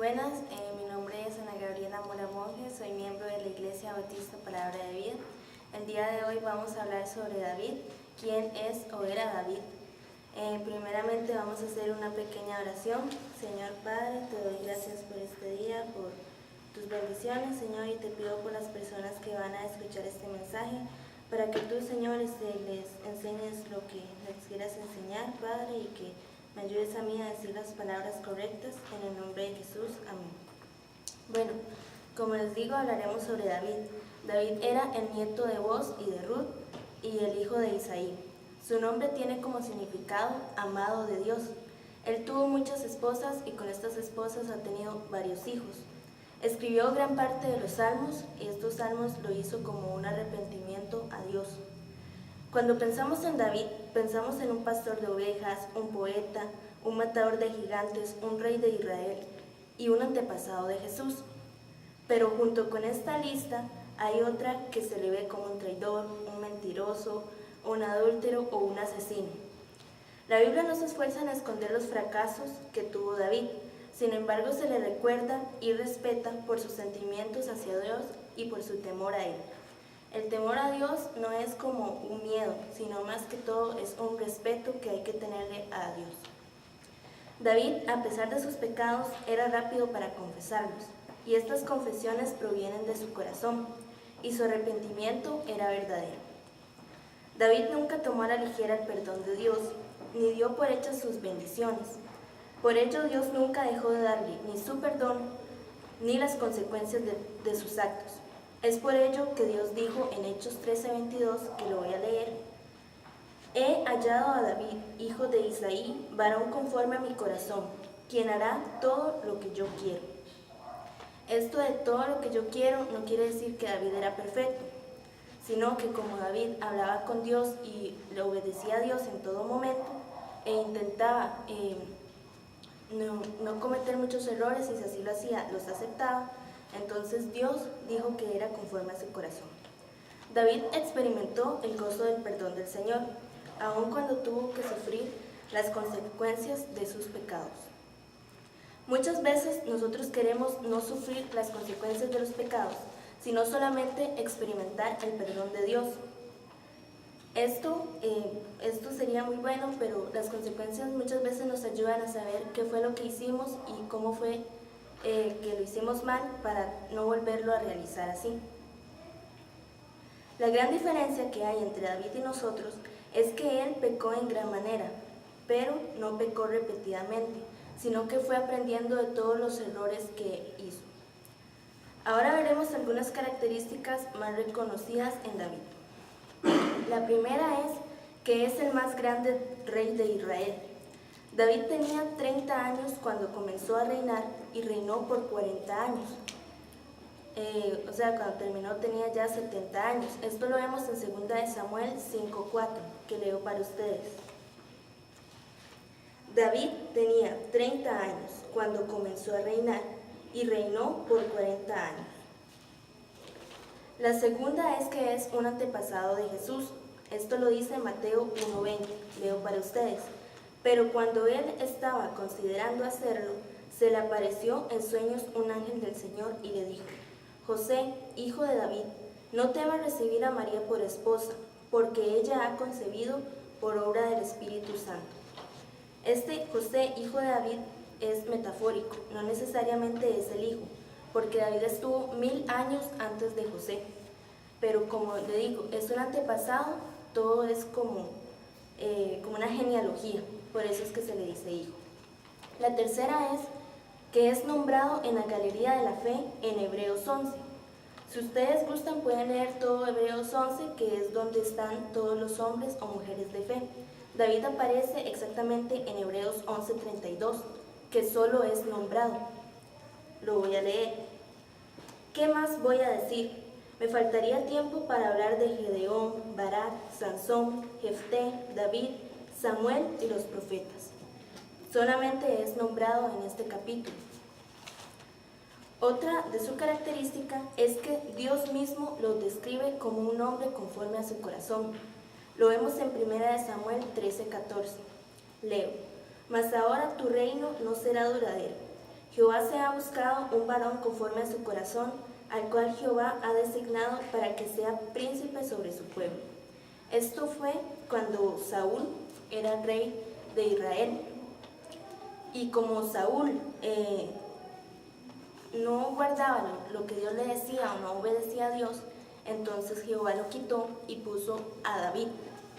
buenas, mi nombre es Ana Gabriela Mora Monge, soy miembro de la Iglesia Bautista Palabra de Vida. El día de hoy vamos a hablar sobre David, quién es o era David. Primeramente vamos a hacer una pequeña oración. Señor Padre, te doy gracias por este día, por tus bendiciones, Señor, y te pido por las personas que van a escuchar este mensaje, para que tú, Señor, les enseñes lo que les quieras enseñar, Padre, y que me ayudes a mí a decir las palabras correctas en el nombre de Jesús. Amén. Bueno, como les digo, hablaremos sobre David. David era el nieto de Booz y de Ruth y el hijo de Isaí. Su nombre tiene como significado amado de Dios. Él tuvo muchas esposas y con estas esposas ha tenido varios hijos. Escribió gran parte de los salmos y estos salmos lo hizo como un arrepentimiento a Dios. Cuando pensamos en David, pensamos en un pastor de ovejas, un poeta, un matador de gigantes, un rey de Israel y un antepasado de Jesús. Pero junto con esta lista hay otra que se le ve como un traidor, un mentiroso, un adúltero o un asesino. La Biblia no se esfuerza en esconder los fracasos que tuvo David, sin embargo se le recuerda y respeta por sus sentimientos hacia Dios y por su temor a Él. El temor a Dios no es como un miedo, sino más que todo es un respeto que hay que tenerle a Dios. David, a pesar de sus pecados, era rápido para confesarlos, y estas confesiones provienen de su corazón, y su arrepentimiento era verdadero. David nunca tomó a la ligera el perdón de Dios, ni dio por hechas sus bendiciones. Por ello Dios nunca dejó de darle ni su perdón, ni las consecuencias de sus actos. Es por ello que Dios dijo en Hechos 13:22, que lo voy a leer: He hallado a David, hijo de Isaí, varón conforme a mi corazón, quien hará todo lo que yo quiero. Esto de todo lo que yo quiero no quiere decir que David era perfecto, sino que como David hablaba con Dios y le obedecía a Dios en todo momento e intentaba no cometer muchos errores, y si así lo hacía, los aceptaba, entonces Dios dijo que era conforme a su corazón. David experimentó el gozo del perdón del Señor, aun cuando tuvo que sufrir las consecuencias de sus pecados. Muchas veces nosotros queremos no sufrir las consecuencias de los pecados, sino solamente experimentar el perdón de Dios. Esto sería muy bueno, pero las consecuencias muchas veces nos ayudan a saber qué fue lo que hicimos y cómo fue que lo hicimos mal para no volverlo a realizar así. La gran diferencia que hay entre David y nosotros es que él pecó en gran manera, pero no pecó repetidamente, sino que fue aprendiendo de todos los errores que hizo. Ahora veremos algunas características más reconocidas en David. La primera es que es el más grande rey de Israel. David tenía 30 años cuando comenzó a reinar y reinó por 40 años. Cuando terminó tenía ya 70 años. Esto lo vemos en 2 de Samuel 5:4, que leo para ustedes. David tenía 30 años cuando comenzó a reinar y reinó por 40 años. La segunda es que es un antepasado de Jesús. Esto lo dice Mateo 1:20, leo para ustedes. Pero cuando él estaba considerando hacerlo, se le apareció en sueños un ángel del Señor y le dijo: José, hijo de David, no temas recibir a María por esposa, porque ella ha concebido por obra del Espíritu Santo. Este José, hijo de David, es metafórico, no necesariamente es el hijo, porque David estuvo 1000 años antes de José. Pero como le digo, es un antepasado, todo es como una genealogía, por eso es que se le dice hijo. La tercera es que es nombrado en la Galería de la Fe en Hebreos 11. Si ustedes gustan pueden leer todo Hebreos 11, que es donde están todos los hombres o mujeres de fe. David aparece exactamente en Hebreos 11:32, que solo es nombrado. Lo voy a leer. ¿Qué más voy a decir? Me faltaría tiempo para hablar de Gedeón, Barak, Sansón, Jefté, David, Samuel y los profetas. Solamente es nombrado en este capítulo. Otra de su característica es que Dios mismo lo describe como un hombre conforme a su corazón. Lo vemos en 1 de Samuel 13:14. Leo: Mas ahora tu reino no será duradero. Jehová se ha buscado un varón conforme a su corazón, al cual Jehová ha designado para que sea príncipe sobre su pueblo. Esto fue cuando Saúl era rey de Israel. Y como Saúl no guardaba lo que Dios le decía o no obedecía a Dios, entonces Jehová lo quitó y puso a David,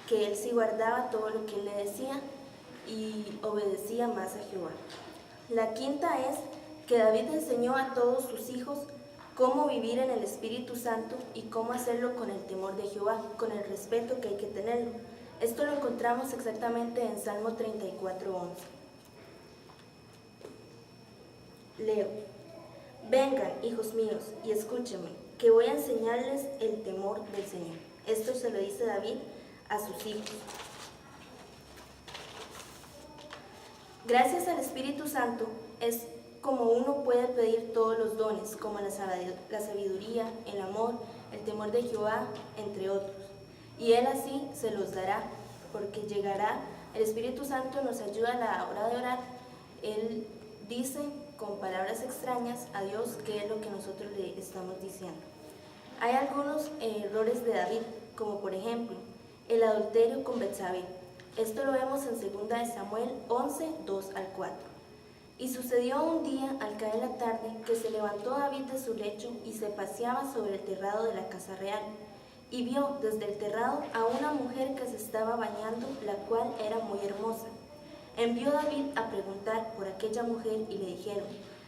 que él sí guardaba todo lo que él le decía y obedecía más a Jehová. La quinta es que David enseñó a todos sus hijos cómo vivir en el Espíritu Santo y cómo hacerlo con el temor de Jehová, con el respeto que hay que tenerlo. Esto lo encontramos exactamente en Salmo 34:11. Leo: vengan, hijos míos, y escúchenme, que voy a enseñarles el temor del Señor. Esto se lo dice David a sus hijos. Gracias al Espíritu Santo es como uno puede pedir todos los dones, como la sabiduría, el amor, el temor de Jehová, entre otros. Y Él así se los dará, porque llegará, el Espíritu Santo nos ayuda a la hora de orar. Él dice con palabras extrañas a Dios qué es lo que nosotros le estamos diciendo. Hay algunos errores de David, como por ejemplo, el adulterio con Betsabé. Esto lo vemos en 2 Samuel 11, 2 al 4. Y sucedió un día, al caer la tarde, que se levantó David de su lecho y se paseaba sobre el terrado de la casa real. Y vio desde el terrado a una mujer que se estaba bañando, la cual era muy hermosa. Envió David a preguntar por aquella mujer y le dijeron: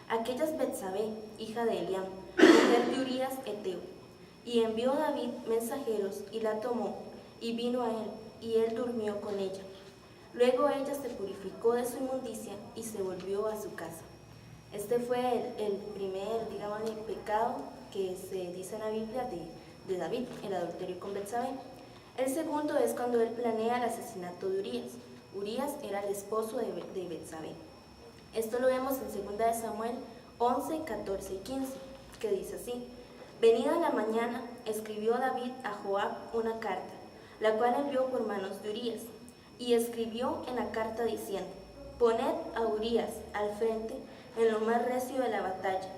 aquella es Betsabé, hija de Eliam, mujer de Urías Eteo. Y envió David mensajeros y la tomó y vino a él, y él durmió con ella. Luego ella se purificó de su inmundicia y se volvió a su casa. Este fue el primer, digamos, el pecado que se dice en la Biblia de David, el adulterio con Betsabé. El segundo es cuando él planea el asesinato de Urías. Urías era el esposo de Betsabé. Esto lo vemos en 2 Samuel 11, 14 y 15, que dice así: venida la mañana, escribió David a Joab una carta, la cual envió por manos de Urías. Y escribió en la carta diciendo: poned a Urías al frente en lo más recio de la batalla,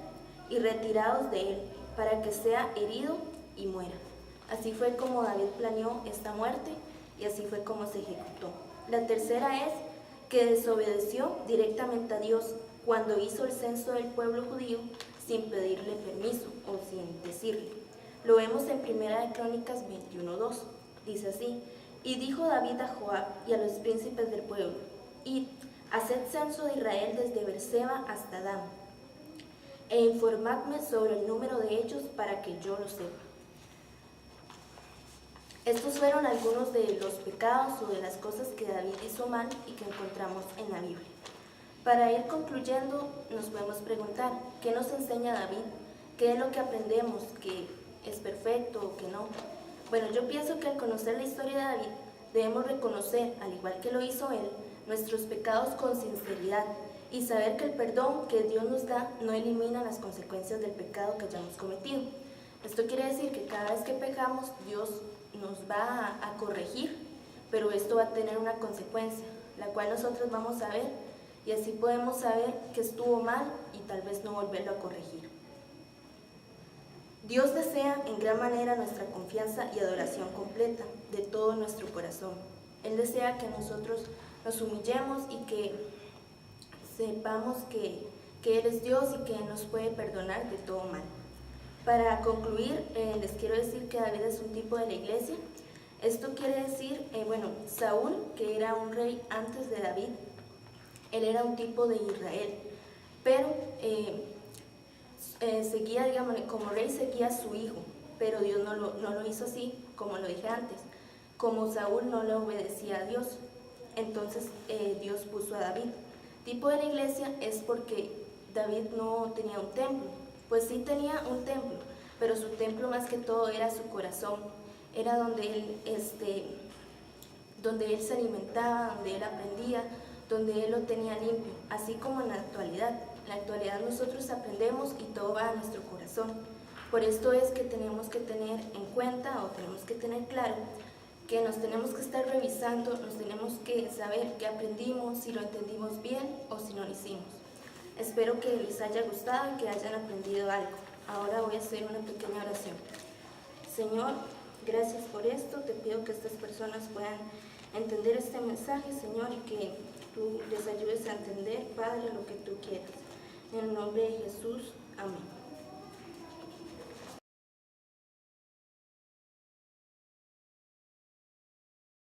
y retiraos de él, para que sea herido y muera. Así fue como David planeó esta muerte, y así fue como se ejecutó. La tercera es que desobedeció directamente a Dios cuando hizo el censo del pueblo judío sin pedirle permiso o sin decirle. Lo vemos en 1 Crónicas 21:2. Dice así: y dijo David a Joab y a los príncipes del pueblo: id, haced censo de Israel desde Beerseba hasta Dan, e informadme sobre el número de ellos para que yo lo sepa. Estos fueron algunos de los pecados o de las cosas que David hizo mal y que encontramos en la Biblia. Para ir concluyendo, nos podemos preguntar: ¿qué nos enseña David? ¿Qué es lo que aprendemos? ¿Que es perfecto o que no? Bueno, yo pienso que al conocer la historia de David, debemos reconocer, al igual que lo hizo él, nuestros pecados con sinceridad y saber que el perdón que Dios nos da no elimina las consecuencias del pecado que hayamos cometido. Esto quiere decir que cada vez que pecamos, Dios nos va a corregir, pero esto va a tener una consecuencia, la cual nosotros vamos a ver, y así podemos saber que estuvo mal y tal vez no volverlo a corregir. Dios desea en gran manera nuestra confianza y adoración completa de todo nuestro corazón. Él desea que nosotros nos humillemos y que sepamos que Él es Dios y que Él nos puede perdonar de todo mal. Para concluir, les quiero decir que David es un tipo de la iglesia. Esto quiere decir, Saúl, que era un rey antes de David, él era un tipo de Israel, pero seguía, digamos, como rey seguía a su hijo, pero Dios no lo hizo así, como lo dije antes. Como Saúl no le obedecía a Dios, entonces Dios puso a David. Tipo de la iglesia es porque David no tenía un templo. Pues sí tenía un templo, pero su templo más que todo era su corazón, era donde él se alimentaba, donde él aprendía, donde él lo tenía limpio, así como en la actualidad. En la actualidad nosotros aprendemos y todo va a nuestro corazón. Por esto es que tenemos que tener en cuenta o tenemos que tener claro que nos tenemos que estar revisando, nos tenemos que saber qué aprendimos, si lo entendimos bien o si no lo hicimos. Espero que les haya gustado y que hayan aprendido algo. Ahora voy a hacer una pequeña oración. Señor, gracias por esto. Te pido que estas personas puedan entender este mensaje, Señor, y que tú les ayudes a entender, Padre, lo que tú quieras. En el nombre de Jesús.